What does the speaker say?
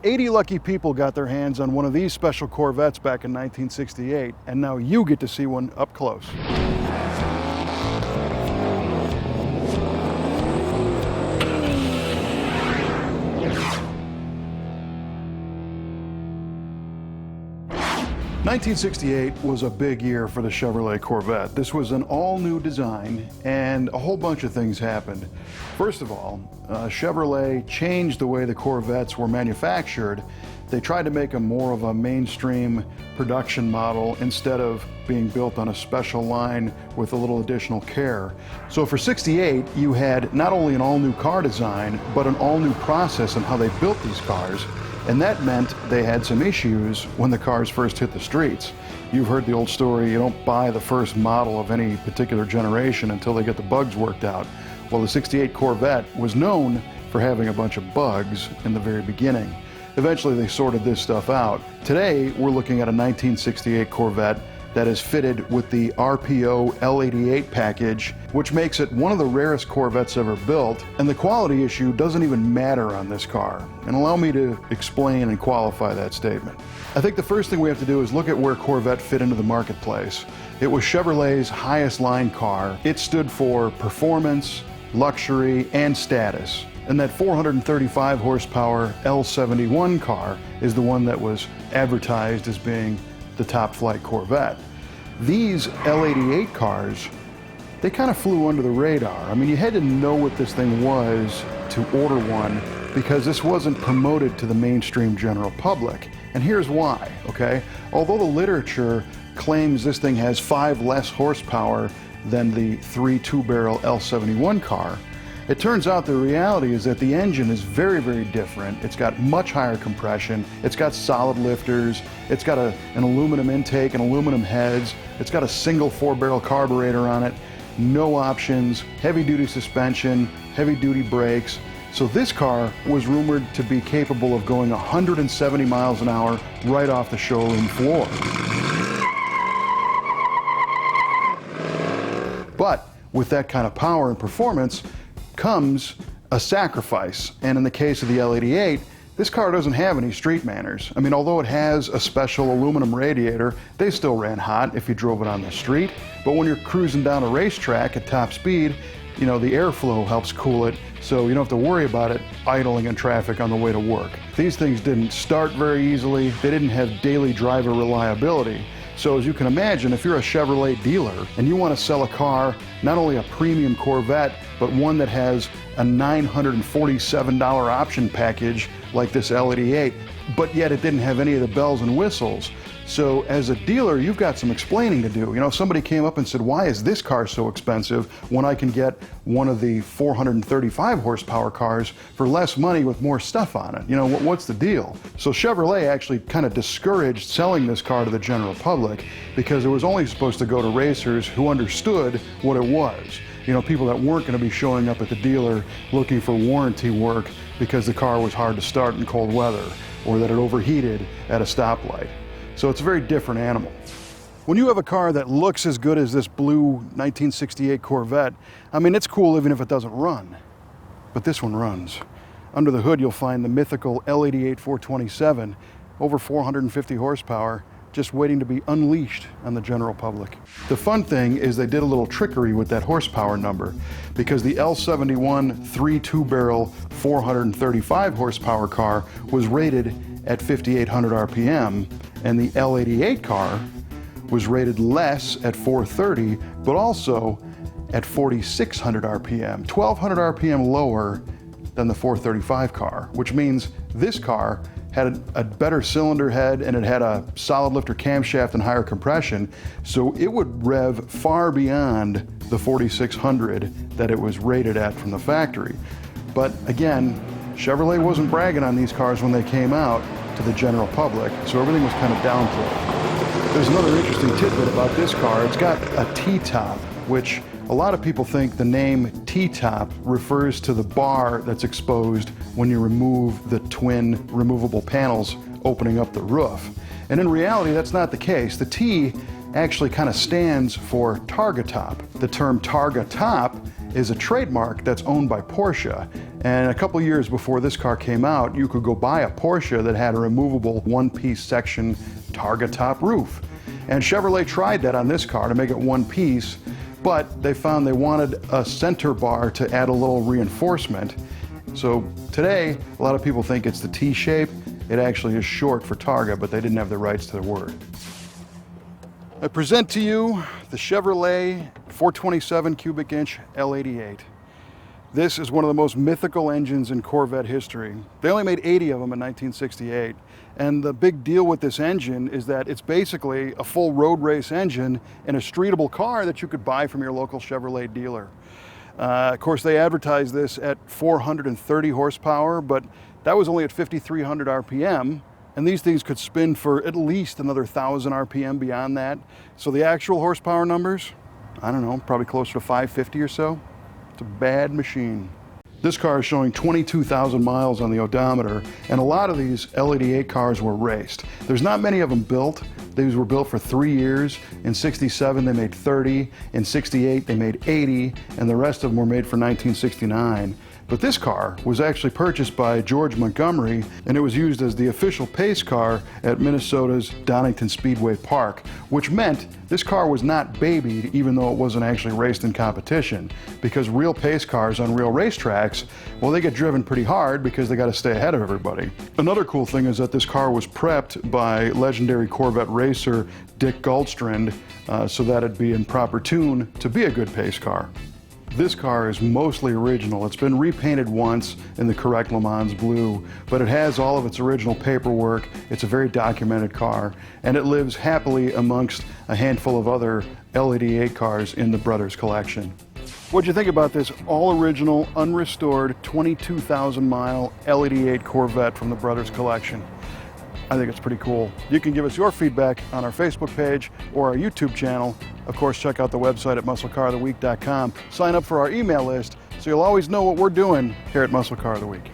80 lucky people got their hands on one of these special Corvettes back in 1968, and now you get to see one up close. 1968 was a big year for the Chevrolet Corvette. This was an all-new design, and a whole bunch of things happened. First of all, Chevrolet changed the way the Corvettes were manufactured. They tried to make them more of a mainstream production model instead of being built on a special line with a little additional care. So for 68, you had not only an all-new car design, but an all-new process on how they built these cars. And that meant they had some issues when the cars first hit the streets. You've heard the old story, you don't buy the first model of any particular generation until they get the bugs worked out. Well, the 68 Corvette was known for having a bunch of bugs in the very beginning. Eventually they sorted this stuff out. Today we're looking at a 1968 Corvette that is fitted with the RPO L88 package, which makes it one of the rarest Corvettes ever built, and the quality issue doesn't even matter on this car. And allow me to explain and qualify that statement. I think the first thing we have to do is look at where Corvette fit into the marketplace. It was Chevrolet's highest line car. It stood for performance, luxury, and status. And that 435 horsepower L71 car is the one that was advertised as being the top flight Corvette. These L88 cars, they kind of flew under the radar. I mean, you had to know what this thing was to order one because this wasn't promoted to the mainstream general public. And here's why, okay? Although the literature claims this thing has 5 less horsepower than the 3 2-barrel L71 car, it turns out the reality is that the engine is very, very different. It's got much higher compression. It's got solid lifters. It's got an aluminum intake and aluminum heads. It's got a single 4-barrel carburetor on it. No options, heavy-duty suspension, heavy-duty brakes. So this car was rumored to be capable of going 170 miles an hour right off the showroom floor. But with that kind of power and performance comes a sacrifice. And in the case of the L88, this car doesn't have any street manners. I mean, although it has a special aluminum radiator, they still ran hot if you drove it on the street. But when you're cruising down a racetrack at top speed, you know, the airflow helps cool it, so you don't have to worry about it idling in traffic on the way to work. These things didn't start very easily. They didn't have daily driver reliability. So as you can imagine, if you're a Chevrolet dealer and you want to sell a car, not only a premium Corvette, but one that has a $947 option package like this L88, but yet it didn't have any of the bells and whistles. So as a dealer, you've got some explaining to do. You know, somebody came up and said, why is this car so expensive when I can get one of the 435 horsepower cars for less money with more stuff on it? You know, what's the deal? So Chevrolet actually kind of discouraged selling this car to the general public because it was only supposed to go to racers who understood what it was. You know, people that weren't going to be showing up at the dealer looking for warranty work because the car was hard to start in cold weather or that it overheated at a stoplight. So it's a very different animal. When you have a car that looks as good as this blue 1968 Corvette, I mean, it's cool even if it doesn't run. But this one runs. Under the hood, you'll find the mythical L88 427, over 450 horsepower, just waiting to be unleashed on the general public. The fun thing is they did a little trickery with that horsepower number because the L71 3 2-barrel 435 horsepower car was rated at 5,800 RPM, and the L88 car was rated less at 430, but also at 4,600 RPM, 1,200 RPM lower than the 435 car, which means this car had a better cylinder head and it had a solid lifter camshaft and higher compression, so it would rev far beyond the 4,600 that it was rated at from the factory. But again, Chevrolet wasn't bragging on these cars when they came out to the general public, so everything was kind of downplayed. There's another interesting tidbit about this car. It's got a T-top, which a lot of people think the name T-top refers to the bar that's exposed when you remove the twin removable panels opening up the roof. And in reality, that's not the case. The T actually kind of stands for Targa Top. The term Targa Top is a trademark that's owned by Porsche. And a couple years before this car came out, you could go buy a Porsche that had a removable one-piece section Targa top roof. And Chevrolet tried that on this car to make it one piece, but they found they wanted a center bar to add a little reinforcement. So today, a lot of people think it's the T-shape. It actually is short for Targa, but they didn't have the rights to the word. I present to you the Chevrolet 427 cubic inch L88. This is one of the most mythical engines in Corvette history. They only made 80 of them in 1968. And the big deal with this engine is that it's basically a full road race engine in a streetable car that you could buy from your local Chevrolet dealer. Of course, they advertised this at 430 horsepower, but that was only at 5,300 RPM. And these things could spin for at least another 1,000 RPM beyond that. So the actual horsepower numbers, I don't know, probably closer to 550 or so. It's a bad machine. This car is showing 22,000 miles on the odometer, and a lot of these L88 cars were raced. There's not many of them built. These were built for 3 years. In 67, they made 30. In 68, they made 80, and the rest of them were made for 1969. But this car was actually purchased by George Montgomery, and it was used as the official pace car at Minnesota's Donington Speedway Park, which meant this car was not babied, even though it wasn't actually raced in competition, because real pace cars on real racetracks, well, they get driven pretty hard because they got to stay ahead of everybody. Another cool thing is that this car was prepped by legendary Corvette racer Dick Goldstrand, so that it'd be in proper tune to be a good pace car. This car is mostly original. It's been repainted once in the correct Le Mans blue, but it has all of its original paperwork. It's a very documented car, and it lives happily amongst a handful of other L88 cars in the Brothers collection. What'd you think about this all-original, unrestored, 22,000 mile L88 Corvette from the Brothers collection? I think it's pretty cool. You can give us your feedback on our Facebook page or our YouTube channel. Of course, check out the website at MuscleCarOfTheWeek.com. Sign up for our email list so you'll always know what we're doing here at Muscle Car of the Week.